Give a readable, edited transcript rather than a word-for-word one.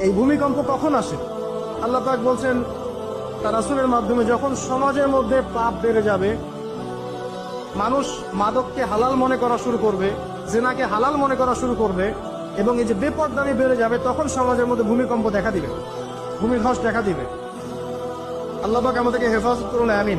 এই ভূমিকম্প কখন আসে? আল্লাহ পাক বলছেন তার রাসূলের মাধ্যমে, যখন সমাজের মধ্যে পাপ বেড়ে যাবে, মানুষ মাদককে হালাল মনে করা শুরু করবে, জেনাকে হালাল মনে করা শুরু করবে, এবং এই যে বেপরদানি বেড়ে যাবে, তখন সমাজের মধ্যে ভূমিকম্প দেখা দিবে, ভূমিধস দেখা দিবে। আল্লাহ পাক আমাদেরকে হেফাজত করুন, আমিন।